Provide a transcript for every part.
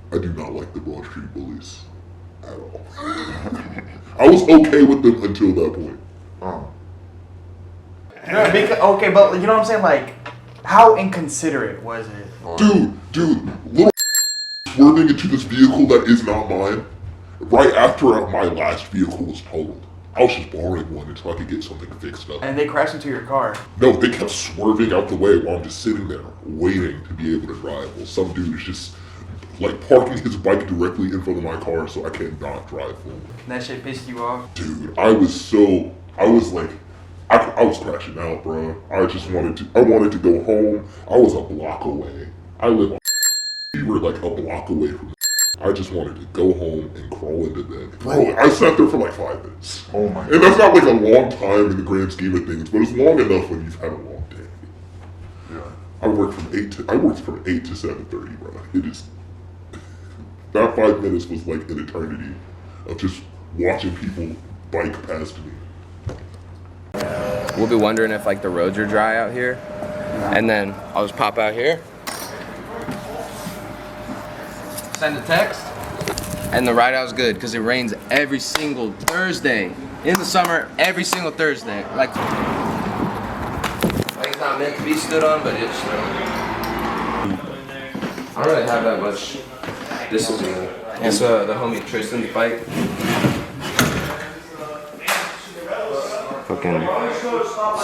I do not like the Broad Street Bullies at all. I was okay with them until that point. Okay, but you know what I'm saying? Like, how inconsiderate was it? Dude, little swerving into this vehicle that is not mine right after my last vehicle was totaled. I was just borrowing one until I could get something fixed up. And they crashed into your car. No, they kept swerving out the way while I'm just sitting there waiting to be able to drive. Well, some dude is just like parking his bike directly in front of my car so I cannot drive forward. And that shit pissed you off? Dude, I was crashing out, bro. I wanted to go home. I was a block away. I live on we were like a block away from I just wanted to go home and crawl into bed. Bro, I sat there for like 5 minutes. Oh my god. And that's not like a long time in the grand scheme of things, but it's long enough when you've had a long day. Yeah. I worked from 8 to 7:30, bro. It is that 5 minutes was like an eternity of just watching people bike past me. We'll be wondering if like the roads are dry out here, and then I'll just pop out here, send a text, and the ride out's good because it rains every single Thursday in the summer. Every single Thursday, like it's not meant to be stood on, but it's. I don't really have that much. This is the homie Tristan's bike. Fucking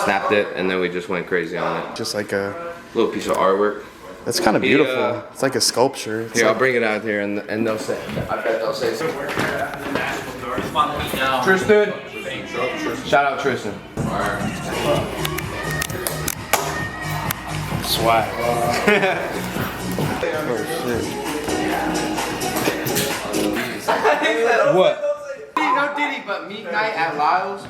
snapped it, and then we just went crazy on it. Just like a Little piece of artwork. That's kind of beautiful. It's like a sculpture. It's Here, like, I'll bring it out here, and they'll say. I bet they'll say something. Tristan. Shout out Tristan. Swag. What? No Diddy, but meet night at Lyle's.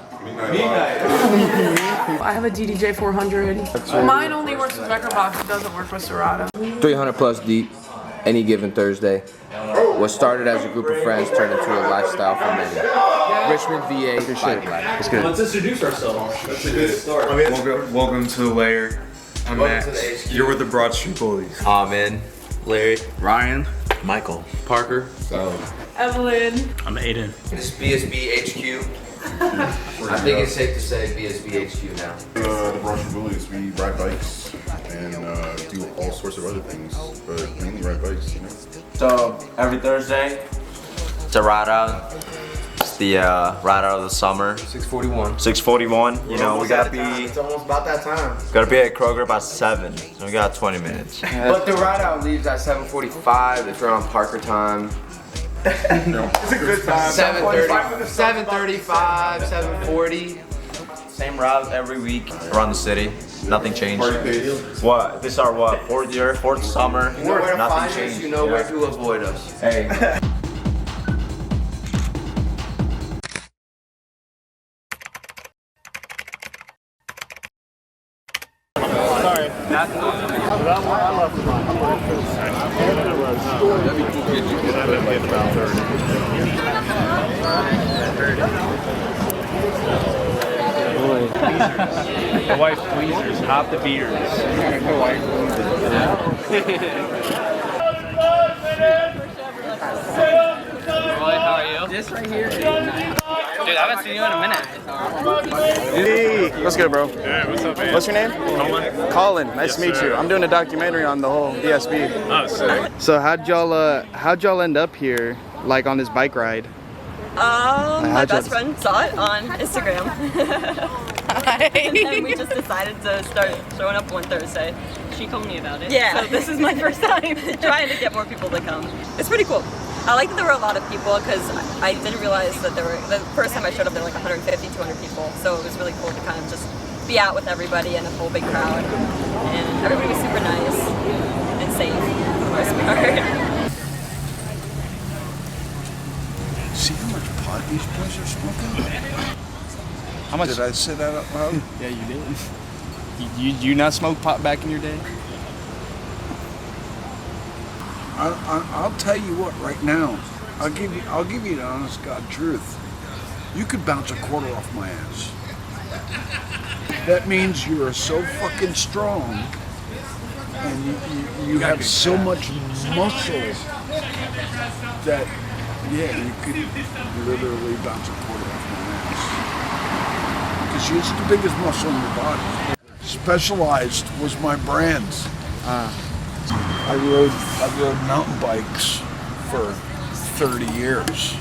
I have a DDJ 400. Mine only works with Recordbox. It doesn't work with Serato. 300 plus deep, any given Thursday. What started as a group of friends turned into a lifestyle for many. Richmond, VA, Bike Life. That's good. Let's introduce ourselves. That's a good start. Welcome to the Lair. I'm Max. You're with the Broad Street Bullies. Amen. Larry. Ryan. Michael. Parker. Evelyn. I'm Aiden. It's BSB HQ. I think it's safe to say BSB HQ now. The Brush Bullies, we ride bikes and do all sorts of other things, but mainly ride bikes, you know? So every Thursday, it's a ride out. It's the ride out of the summer. 641. 6:41. You know, we gotta be It's almost about that time. at Kroger by 7. So we got 20 minutes. But the ride out leaves at 7:45 if you're on Parker time. It's a good time. 7:30, 7:35, 7:40. Same route every week around the city. Nothing changed. What? This is our what? Fourth summer. You know where to Nothing find us, changed. you know where to avoid us. Hey. The wife pleasers, not the beaters. How are you? This right here. Dude, I haven't seen you in a minute. Hey, what's good, bro? Hey, what's up, man? What's your name? Colin. Colin. Nice Yes, to meet sir. you. I'm doing a documentary on the whole BSB. Oh, sick. So how'd y'all end up here, like on this bike ride? My best friend saw it on Instagram. And then we just decided to start showing up one Thursday. She told me about it. Yeah. So this is my first time trying to get more people to come. It's pretty cool. I like that there were a lot of people because I didn't realize that there were, the first time I showed up there were like 150, 200 people. So it was really cool to kind of just be out with everybody and a whole big crowd. And everybody was super nice and safe for the most part. See how much pot these boys are smoking? How much? Did I say that out loud? Yeah, you did. You not smoke pot back in your day? I'll tell you what right now. I'll give you the honest God truth. You could bounce a quarter off my ass. That means you are so fucking strong and you have so much muscle that yeah, you could literally bounce a quarter off my ass. Because it's the biggest muscle in your body. Specialized was my brand. I rode mountain bikes for 30 years.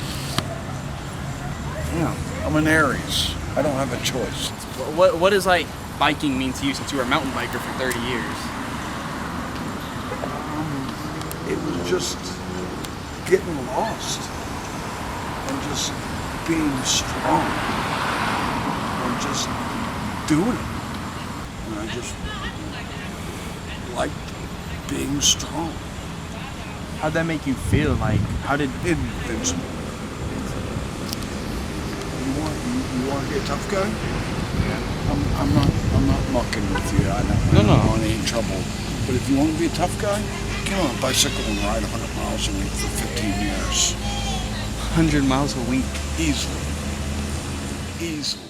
Yeah, I'm an Aries. I don't have a choice. What does like biking mean to you since you were a mountain biker for 30 years? It was just getting lost and just being strong and just doing it. And I just liked being strong. How'd that make you feel? Like, how did Invincible. You want to be a tough guy? I'm not mucking with you. I don't want any trouble. But if you want to be a tough guy, get on a bicycle and ride 100 miles a week for 15 years. 100 miles a week? Easily. Easily.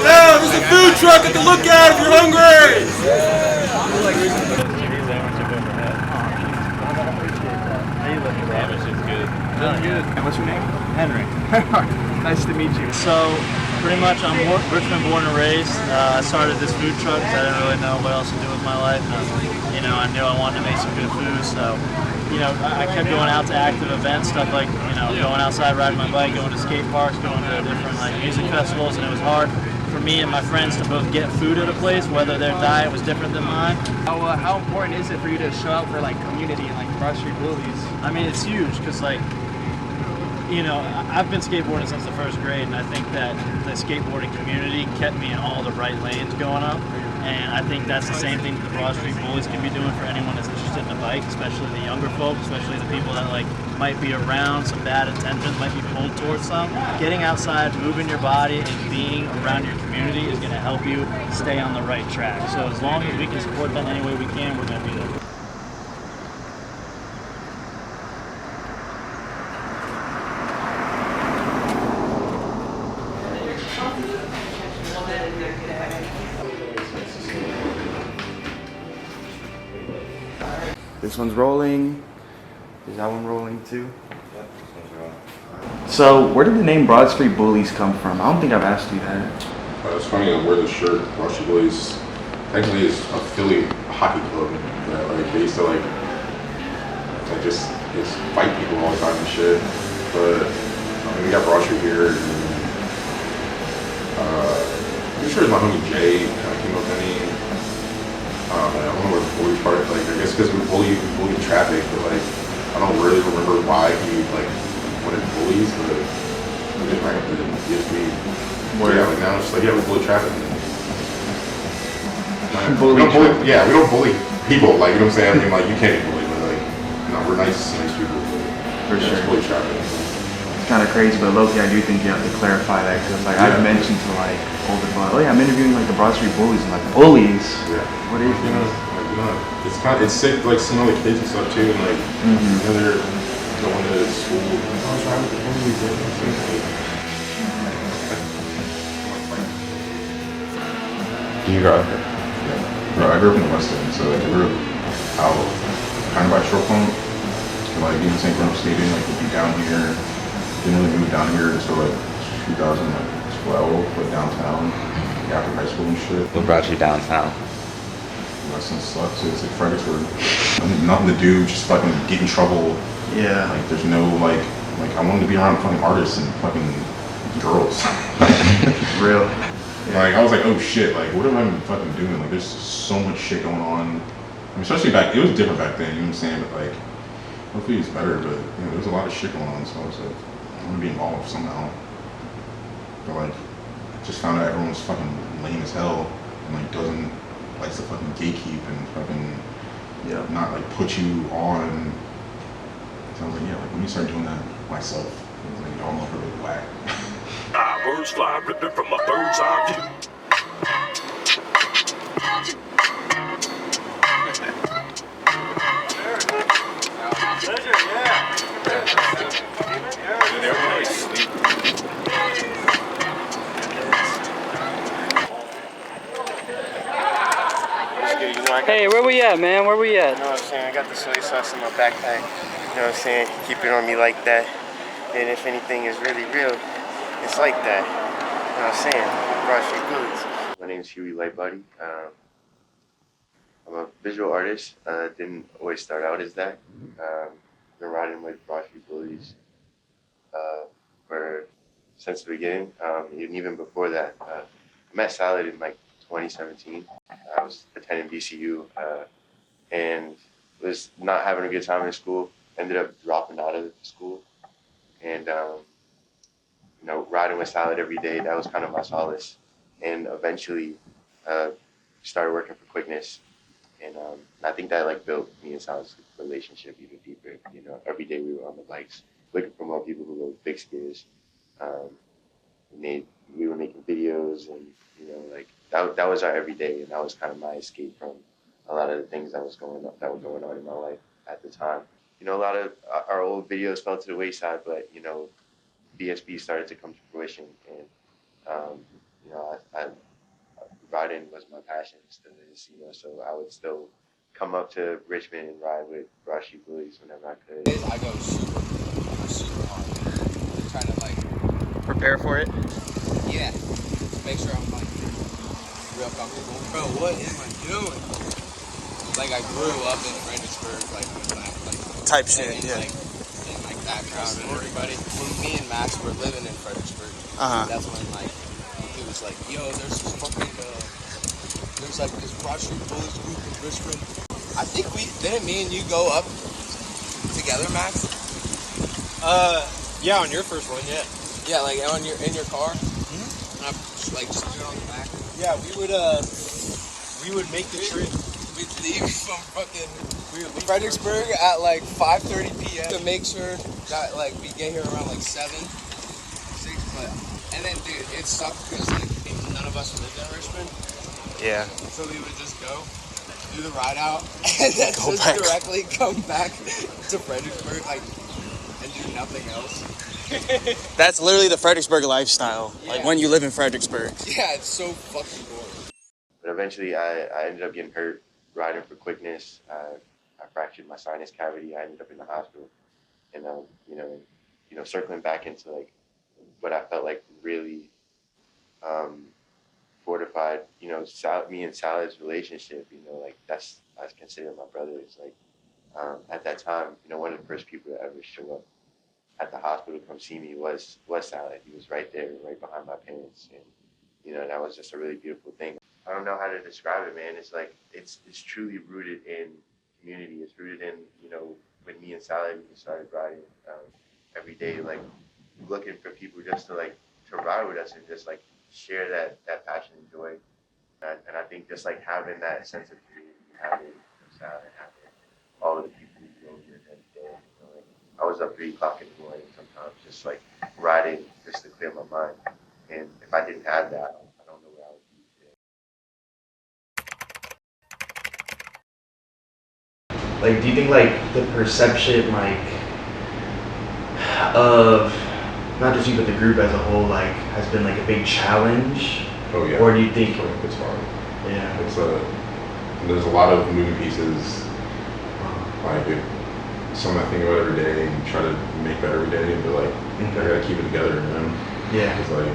Yeah, there's a food truck at the Lookout if you're hungry! What's your name? Henry. Nice to meet you. So, Pretty much, I'm Richmond born and raised. I started this food truck because I didn't really know what else to do with my life. And, I knew I wanted to make some good food, so I kept going out to active events, stuff like going outside, riding my bike, going to skate parks, going to different music festivals, and it was hard for me and my friends to both get food at a place, whether their diet was different than mine. How important is it for you to show up for community and Broad Street Bullies? I mean, it's huge because I've been skateboarding since the first grade, and I think that the skateboarding community kept me in all the right lanes going up. And I think that's the same thing that the Broad Street Bullies can be doing for anyone that's interested in a bike, especially the younger folks, especially the people that might be around some bad intentions, might be pulled towards some. Getting outside, moving your body, and being around your community is going to help you stay on the right track. So as long as we can support that any way we can, we're going to be there. This one's rolling. Is that one rolling too? So, where did the name Broad Street Bullies come from? I don't think I've asked you that. It's funny, I wear the shirt. Broad Street Bullies technically is a Philly hockey club that they used to just fight people all the time and shit. But we got Broad Street here. And, I'm sure my homie Jay came up with the name. I don't know where the bully part, I guess because we bully traffic, but I don't really remember why he wanted bullies, but I just ran up to me. Now it's just we bully traffic. We don't bully people, you know what I'm saying? I mean, you can't be bullied, but we're nice people. For sure. Just bully traffic. It's kind of crazy, but low-key, I do think you have to clarify that because I've mentioned to older buds, I'm interviewing the Broad Street Bullies, and bullies. Yeah. What is it? It's sick, seeing all the kids and stuff too, and they're going to school. Can you drive? Yeah. Bro, I grew up in the West End, so I grew up out kind of by Short Pump. Even St. Graham Stadium, would be down here. Didn't really move down here until 2012, downtown, after high school and shit. What brought you downtown? West End sucks. It's like Fredericksburg. Nothing to do, just fucking get in trouble. Yeah. There's no I wanted to be around fucking artists and fucking girls. Real. I was oh shit, what am I fucking doing? There's so much shit going on. I mean, especially it was different back then, you know what I'm saying? But hopefully it's better, but there's a lot of shit going on, so I was I want to be involved somehow. But I just found out everyone's fucking lame as hell and likes to fucking gatekeep and fucking not put you on. So I was let me start doing that myself. Y'all know really whack. Birds fly ripping from a bird's eye view. Hey, where we at, man? Where we at? You know what I'm saying? I got the soy sauce in my backpack. You know what I'm saying? Keep it on me like that. And if anything is really real, it's like that. You know what I'm saying? Broad Street Bullies. My name is Huey Lightbody. I'm a visual artist. Didn't always start out as that. Been riding with Broad Street Bullies since the beginning. And even before that, I met Salad in 2017. I was attending VCU and was not having a good time in school. Ended up dropping out of school and riding with Salad every day. That was kind of my solace. And eventually started working for Quickness. And I think that built me and Salad's relationship even deeper. Every day we were on the bikes looking for more people who rode big skiers. We were making videos and that was our everyday, and that was kind of my escape from a lot of the things that were going on in my life at the time. A lot of our old videos fell to the wayside, but BSB started to come to fruition, and riding was my passion, still is. So I would still come up to Richmond and ride with Broad Street Bullies whenever I could. I go super hard. I'm trying to prepare for it. Yeah. Make sure I'm like real comfortable. Bro, what am I doing? Like I grew up in Fredericksburg, like Type shit, yeah. In like that crowd and everybody. When me and Max were living in Fredericksburg, that's when like he was like, yo, there's this fucking there's like this Broad Street Bullies group in Richmond. I think didn't me and you go up together, Max? Yeah, on your first one, yeah. Yeah, like in your car. And I'm just doing on the back. Yeah, we would make the trip. We'd leave from fucking Fredericksburg at like 5:30 p.m. to make sure that like we get here around like 7, 6. But and then dude, it sucked because like none of us lived in Richmond. Yeah. So we would just go do the ride out and then just directly come back to Fredericksburg like and do nothing else. That's literally the Fredericksburg lifestyle. Yeah. Like when you live in Fredericksburg. Yeah, it's so fucking boring. But eventually I ended up getting hurt riding for quickness. I fractured my sinus cavity. I ended up in the hospital. And circling back into like what I felt like really fortified, me and Salad's relationship, like I consider my brother. It's like at that time, one of the first people to ever show up at the hospital to come see me was Salad. He was right there, right behind my parents, and that was just a really beautiful thing. I don't know how to describe it, man. It's like it's truly rooted in community. It's rooted in when me and Salad started riding every day, like looking for people just to ride with us and just like share that passion and joy. And I think just like having that sense of community, having Salad, having all of the people who go here every day. I was up 3 o'clock in the morning sometimes, just like riding just to clear my mind. And if I didn't have that, I don't know where I would be today. Like, do you think like the perception of not just you but the group as a whole has been like a big challenge? Oh yeah. Or do you think it's hard? Yeah. There's a lot of moving pieces. Something I think about every day and try to make better every day, but I gotta keep it together, Yeah. Because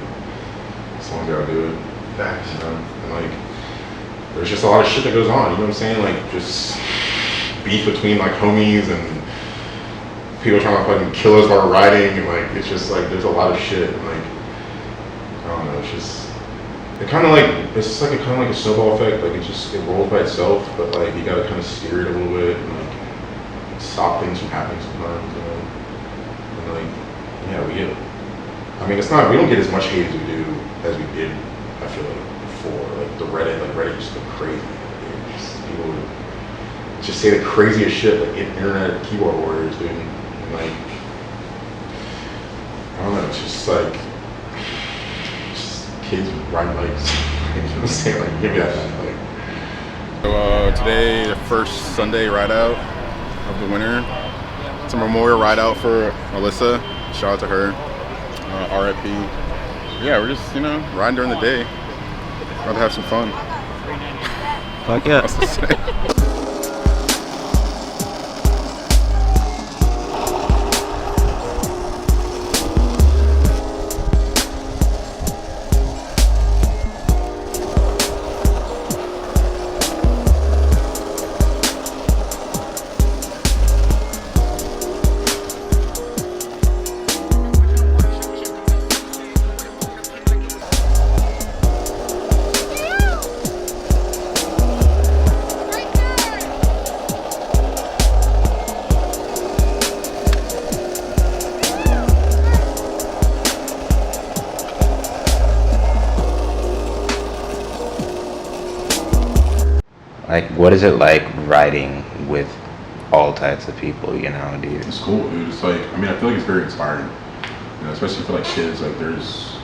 as long as I gotta do it. Facts. And there's just a lot of shit that goes on. You know what I'm saying? Just beef between homies and people trying to fucking kill us while we're riding, and it's just there's a lot of shit. And, I don't know. It's just it kind of it's just kind of like a snowball effect. It rolls by itself, but you gotta kind of steer it a little bit and stop things from happening sometimes. And we don't get as much hate as we did. I feel before. The Reddit used to go crazy. People would just say the craziest shit, internet keyboard warriors, dude. And I don't know, it's just kids riding bikes. You know what I'm saying? Give me that. So today, the first Sunday ride out of the winter. It's a memorial ride out for Alyssa. Shout out to her. RIP. Yeah, we're just, riding during the day. About to have some fun. Fuck yeah. What is it like riding with all types of people, dude? It's cool, dude. It's I feel it's very inspiring, especially for kids. There's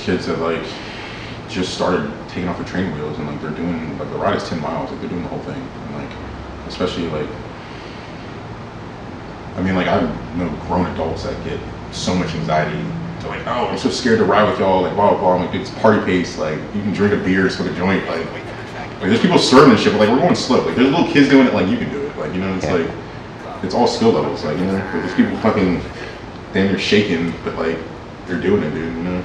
kids that just started taking off the training wheels and they're doing the ride is 10 miles. They're doing the whole thing, and especially I know grown adults that get so much anxiety to oh, I'm so scared to ride with y'all, blah blah blah. It's party pace. You can drink a beer, smoke a joint, there's people serving and shit, but we're going slow. There's little kids doing it, you can do it. It's it's all skill levels. There's people fucking damn near shaking, but they're doing it, dude.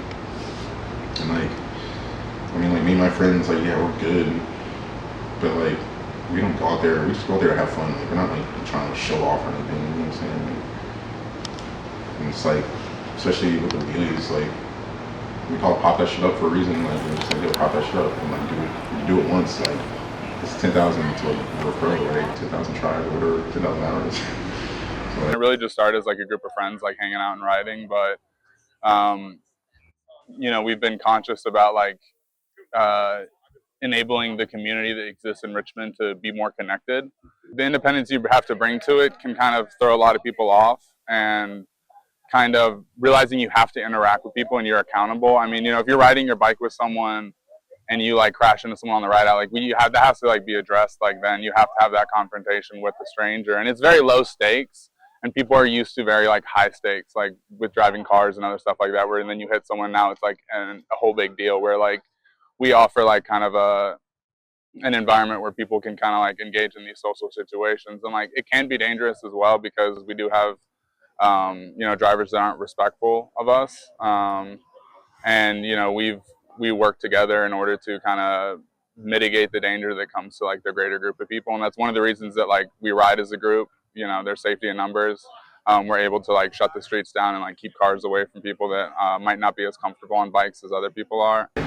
And like, I mean, like me and my friends, like, yeah, we're good, but like, we don't go out there. We just go out there to have fun. Like, we're not like trying to show off or anything. You know what I'm saying? Like, and it's like, especially with the wheelies, like, we call it pop that shit up for a reason. Like, we're just like, yo, pop that shit up and like do it once. Like, it's 10,000 to like you're a pro, right? 10,000 tries or whatever, 10,000 hours. So, it really just started as like a group of friends, like hanging out and riding, but you know, we've been conscious about like enabling the community that exists in Richmond to be more connected. The independence you have to bring to it can kind of throw a lot of people off, and kind of realizing you have to interact with people and you're accountable. I mean, you know, if you're riding your bike with someone and you like crash into someone on the ride out, like that has to like be addressed. Like then you have to have that confrontation with the stranger, and it's very low stakes. And people are used to very like high stakes, like with driving cars and other stuff like that, where and then you hit someone, now it's like a whole big deal, where like we offer like kind of an environment where people can kind of like engage in these social situations. And like it can be dangerous as well, because we do have you know, drivers that aren't respectful of us, and you know, we work together in order to kind of mitigate the danger that comes to like the greater group of people. And that's one of the reasons that like we ride as a group. You know, there's safety in numbers. We're able to like shut the streets down and like keep cars away from people that might not be as comfortable on bikes as other people are. It's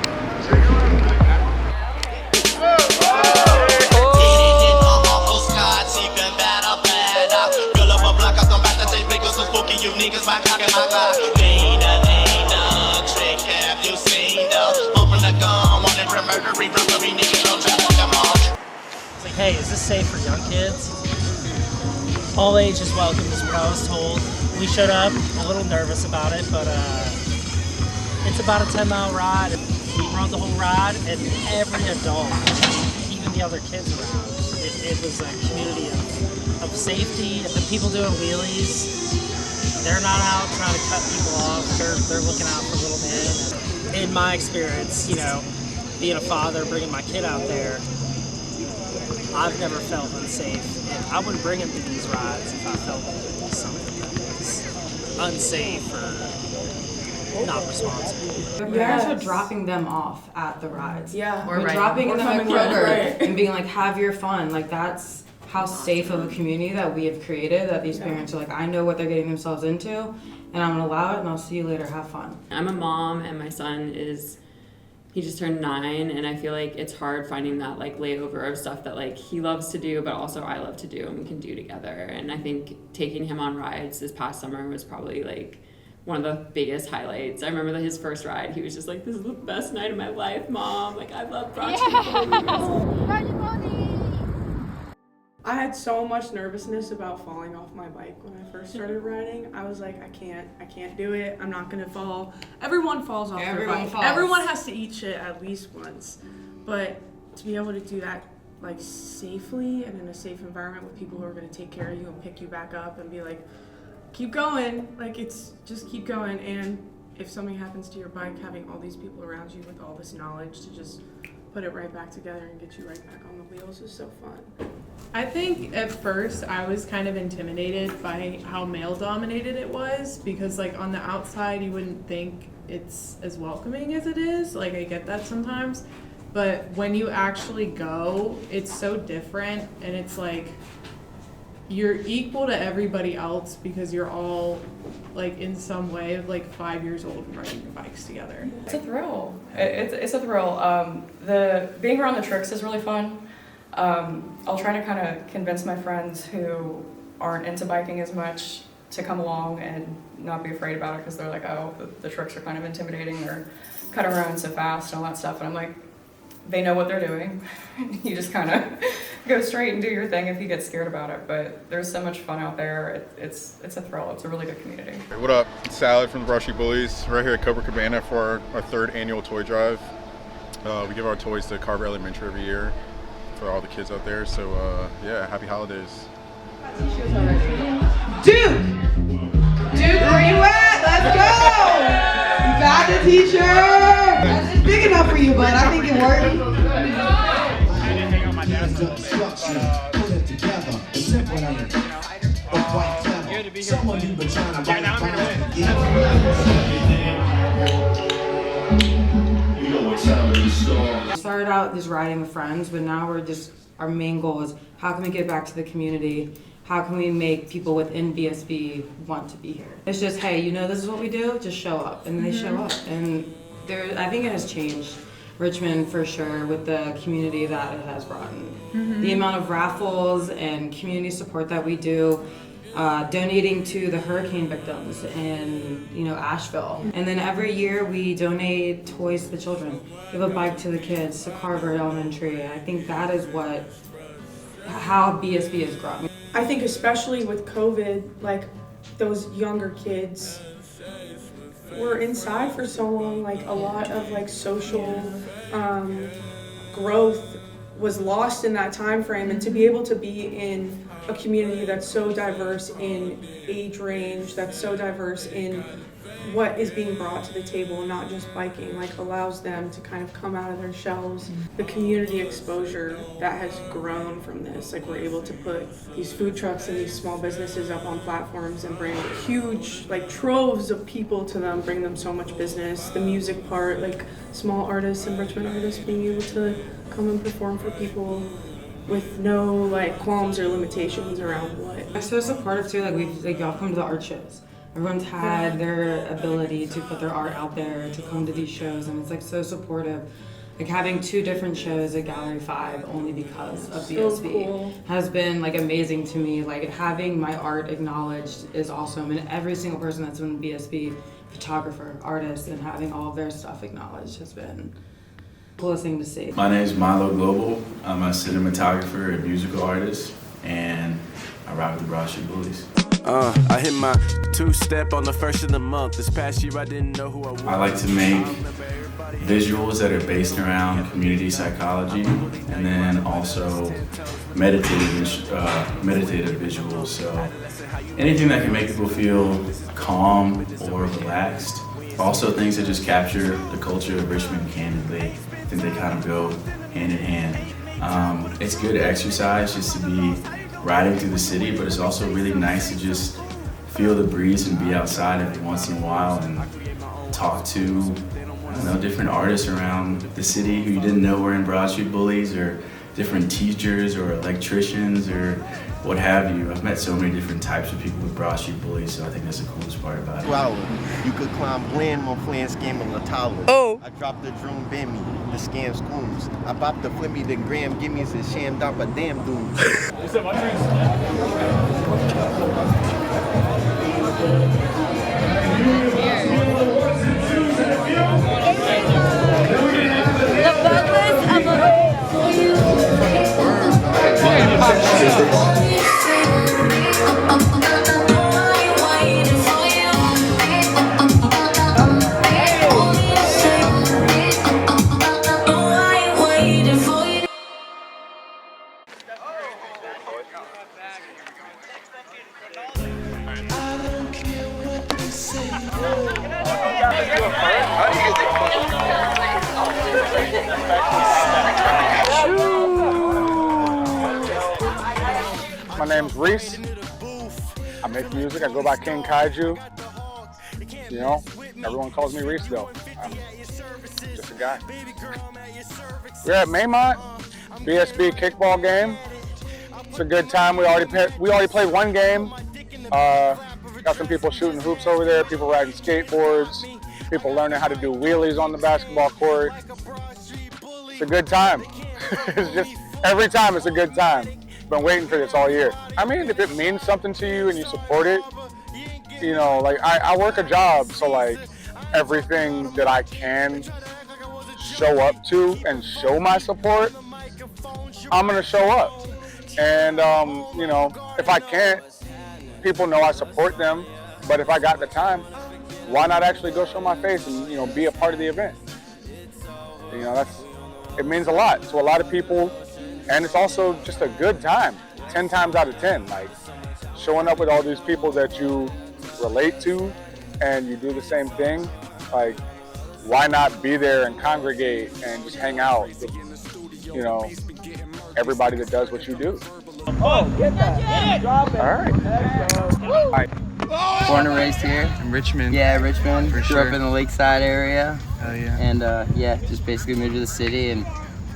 like, hey, is this safe for young kids? All age is welcome, as I was told. We showed up a little nervous about it, but it's about a 10-mile ride. We rode the whole ride, and every adult, even the other kids around, it was a community of safety. The people doing wheelies, they're not out trying to cut people off. They're looking out for little men. In my experience, you know, being a father, bringing my kid out there, I've never felt unsafe. And I wouldn't bring him to these rides if I felt something that was unsafe or not responsible. You guys are dropping them off at the rides. Yeah. Or dropping them at Kroger and being like, have your fun. Like, that's how safe of a community that we have created, that these parents are like, I know what they're getting themselves into, and I'm gonna allow it, and I'll see you later, have fun. I'm a mom, and my son he just turned 9, and I feel like it's hard finding that like layover of stuff that like he loves to do, but also I love to do, and we can do together. And I think taking him on rides this past summer was probably like one of the biggest highlights. I remember that his first ride, he was just like, this is the best night of my life, Mom. Like, I love Broad Street. I had so much nervousness about falling off my bike when I first started riding. I was like, I can't do it. I'm not gonna fall. Everyone falls off their bike. Everyone has to eat shit at least once. But to be able to do that like safely and in a safe environment with people who are gonna take care of you and pick you back up and be like, keep going. Like, it's just keep going. And if something happens to your bike, having all these people around you with all this knowledge to just put it right back together and get you right back on the wheels is so fun. I think at first I was kind of intimidated by how male dominated it was, because like on the outside you wouldn't think it's as welcoming as it is. Like, I get that sometimes, but when you actually go, it's so different, and it's like you're equal to everybody else because you're all like in some way like 5 years old and riding your bikes together. It's a thrill. It's a thrill. The being around the tricks is really fun. I'll try to kind of convince my friends who aren't into biking as much to come along and not be afraid about it, because they're like, oh, the tricks are kind of intimidating, they're cutting around so fast and all that stuff. And I'm like, they know what they're doing. You just kind of go straight and do your thing if you get scared about it. But there's so much fun out there. It's a thrill. It's a really good community. Hey, what up? It's Salad from the Broad Street Bullies. We're right here at Copacabana for our 3rd annual toy drive. We give our toys to Carver Elementary every year for all the kids out there. So yeah, happy holidays. Duke, where you at? Let's go! You got the t-shirt. It's big enough for you, bud. I think it worked. Good to be here. started out just riding with friends, but now our main goal is how can we give back to the community? How can we make people within BSB want to be here? It's just, hey, you know this is what we do, just show up. And they show up. And I think it has changed Richmond for sure with the community that it has brought in. The amount of raffles and community support that we do, donating to the hurricane victims in Asheville. And then every year we donate toys to the children. Give a bike to the kids, to Carver Elementary. I think that is how BSB has grown. I think especially with COVID, like those younger kids were inside for so long, like a lot of like social growth was lost in that time frame, and to be able to be in a community that's so diverse in age range, that's so diverse in what is being brought to the table, not just biking, like allows them to kind of come out of their shells. The community exposure that has grown from this, like we're able to put these food trucks and these small businesses up on platforms and bring huge, like troves of people to them, bring them so much business. The music part, like small artists and Richmond artists being able to come and perform for people with no like qualms or limitations around what. I'm so supportive too, y'all come to the art shows. Everyone's had their ability to put their art out there, to come to these shows, and it's like so supportive. Like having 2 different shows at Gallery 5 only because of BSB has been like amazing to me. Like having my art acknowledged is awesome, and every single person that's in BSB, photographer, artist, and having all of their stuff acknowledged has been the coolest thing to see. My name is Milo Global. I'm a cinematographer and musical artist, and I ride with the Broad Street Bullies. I hit my 2-step on the first of the month. This past year I didn't know who I was. I like to make visuals that are based around community psychology, and then also meditative visuals. So anything that can make people feel calm or relaxed. Also things that just capture the culture of Richmond candidly. I think they kind of go hand in hand. It's good exercise just to be riding through the city, but it's also really nice to just feel the breeze and be outside every once in a while and talk to different artists around the city who you didn't know were in Broad Street Bullies, or different teachers or electricians or what have you. I've met so many different types of people with Broad Street Bullies, so I think that's the coolest part about it. You could climb blend more playing scam on the tower. Oh! I dropped the drone bammy, the scam schools. I bopped the flimmy, the gram gimmies, and shammed up a damn dude. My name's Reese. I make music. I go by King Kaiju. You know, everyone calls me Reese though. I'm just a guy. We're at Maymont, BSB kickball game. It's a good time. We already played one game. Got some people shooting hoops over there, people riding skateboards, people learning how to do wheelies on the basketball court. It's a good time. It's just, every time it's a good time. Been waiting for this all year. I mean, if it means something to you and you support it, you know, like I work a job, so like everything that I can show up to and show my support, I'm gonna show up. And you know, if I can't, people know I support them, but if I got the time, why not actually go show my face and, you know, be a part of the event? You know, it means a lot to a lot of people. And it's also just a good time, 10 times out of 10. Like, showing up with all these people that you relate to and you do the same thing, like, why not be there and congregate and just hang out with, you know, everybody that does what you do. Oh, get that. Drop it. All right. Born and raised here in Richmond. Yeah, Richmond. Grew up in the Lakeside area. Oh yeah. And yeah, just basically moved to the city and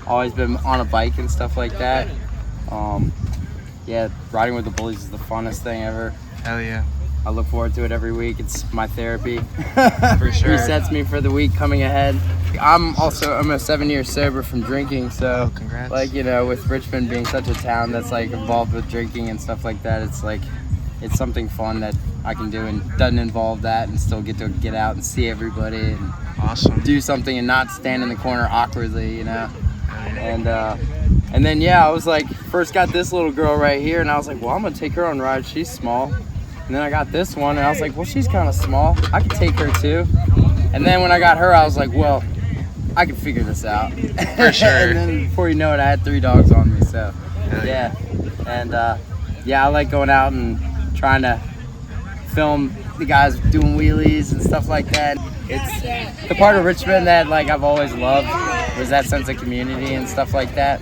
always been on a bike and stuff like that. Yeah, riding with the bullies is the funnest thing ever. Hell yeah. I look forward to it every week. It's my therapy. For sure. Resets me for the week coming ahead. I'm a 7 years sober from drinking, so congrats. like, you know, with Richmond being such a town that's like involved with drinking and stuff like that, it's like it's something fun that I can do and doesn't involve that, and still get to get out and see everybody and awesome. Do something and not stand in the corner awkwardly, you know. And then yeah, I was like, first got this little girl right here, and I was like, well, I'm gonna take her on rides. She's small. And then I got this one, and I was like, well, she's kind of small. I could take her too. And then when I got her, I was like, well, I can figure this out. For sure. And then before you know it, I had 3 dogs on me. So yeah, and yeah, I like going out and trying to film the guys doing wheelies and stuff like that. It's the part of Richmond that like I've always loved, was that sense of community and stuff like that.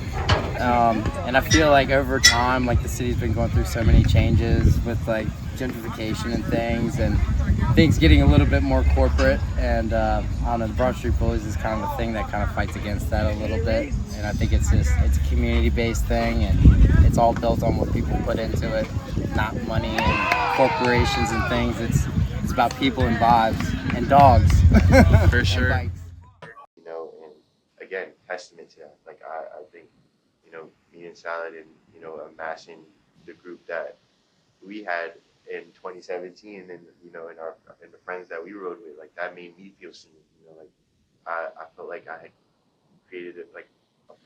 And I feel like over time, like the city's been going through so many changes with like gentrification and things getting a little bit more corporate. And I don't know, the Broad Street Bullies is kind of the thing that kind of fights against that a little bit. And I think it's a community-based thing, and it's all built on what people put into it, not money and corporations and things. It's about people and vibes and dogs. For sure. You know, and again, testament to that. Like I think, you know, me and Salad and, you know, amassing the group that we had in 2017, and, you know, and the friends that we rode with, like that made me feel seen. You know, like I felt like I had created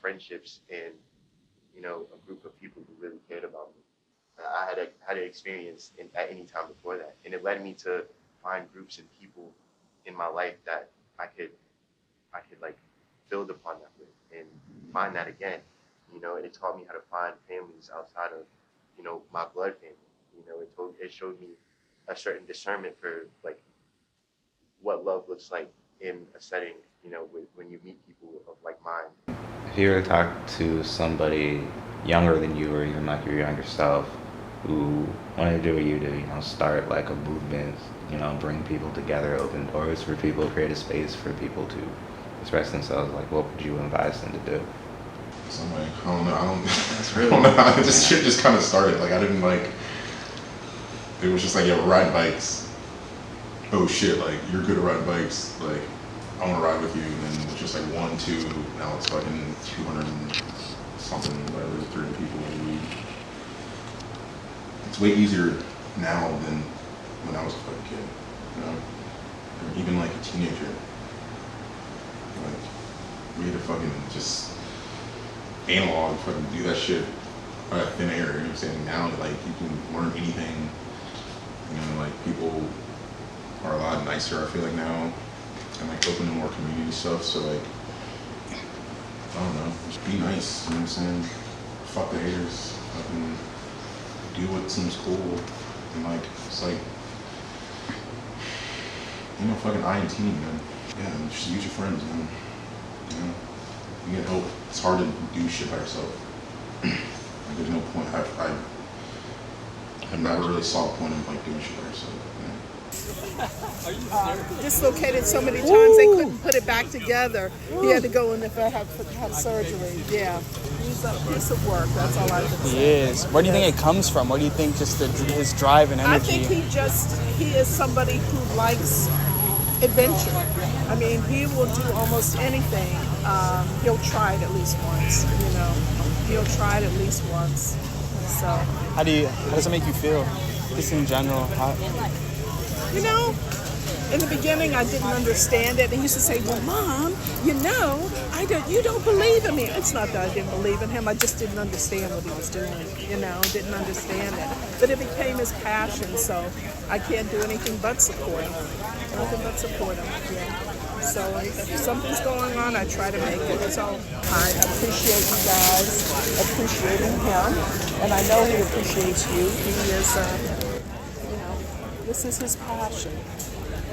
friendships and, you know, a group of people who really cared about me. I had an experience at any time before that, and it led me to find groups and people in my life that I could like build upon that with and find that again. You know, it taught me how to find families outside of, you know, my blood family. You know, it showed me a certain discernment for like what love looks like in a setting, you know, when you meet people of like mind. If you were to talk to somebody younger than you, or even like your younger self, who wanted to do what you do, you know, start like a movement, you know, bring people together, open doors for people, create a space for people to express themselves, like what would you advise them to do? So I'm like, I don't know. That's really. I don't know how this shit just kind of started. Like I didn't like. It was just like, yeah, we're riding bikes. Oh shit! Like you're good at riding bikes. Like I want to ride with you. And then it's just like 1, 2. Now it's fucking 200 and something, whatever, 300 people a week. It's way easier now than when I was a fucking kid. You know, or even like a teenager. Like we had to fucking just analog, fucking do that shit out of thin air, you know what I'm saying? Now, like, you can learn anything, you know, like, people are a lot nicer, I feel like, now, and, like, open to more community stuff, so, like, I don't know, just be nice, you know what I'm saying? Fuck the haters, fucking do what seems cool, and, like, it's like, you know, fucking I and T, man. Yeah, just use your friends, man, you know? You get help. It's hard to do shit by yourself. Like, there's no point. I've never really saw a point in like doing shit by yourself. Dislocated so many times they couldn't put it back together. He had to go in if I have surgery. Yeah, he's a piece of work. That's all I can say. He is. Where do you think it comes from? What do you think just his drive and energy? I think he is somebody who likes adventure. I mean, he will do almost anything. He'll try it at least once, you know. He'll try it at least once. So. How does it make you feel? Just in general. You know, in the beginning I didn't understand it. And he used to say, well, Mom, you know, you don't believe in me. It's not that I didn't believe in him. I just didn't understand what he was doing, you know, didn't understand it. But it became his passion, so I can't do anything but support him. Nothing but support him, yeah. So if something's going on, I try to make it. So I appreciate you guys appreciating him, and I know he appreciates you. He is, you know, this is his passion.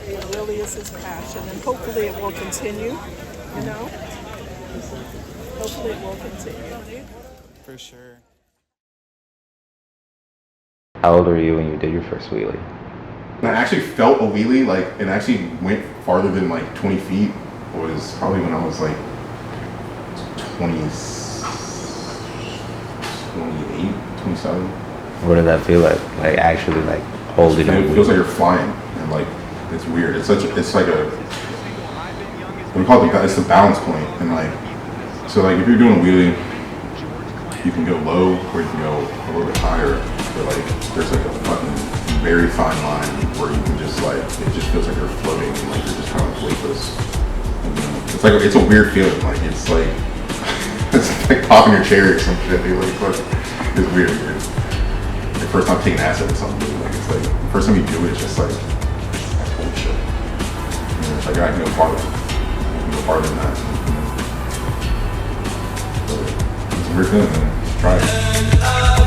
It really is his passion, and hopefully it will continue, you know? Hopefully it will continue. For sure. How old were you when you did your first wheelie? And I actually felt a wheelie, like, and actually went farther than like 20 feet, was probably when I was like 28, 27. What did that feel like? Like actually like holding It it? feels like you're flying, and like it's weird. It's like a we call it it's the balance point, and like so like if you're doing a wheelie, you can go low or you can go a little bit higher, but like there's like a fucking very fine line where you can just like it just feels like you're floating, and like you're just kind of weightless. It's like it's a weird feeling, like it's like popping your cherry or some shit. It's weird. The first time taking acid or something, like it's like the first time you do it, it's just like that's bullshit. It's like I can go farther. I can go farther than that. So, it's a weird feeling, man. Just try it.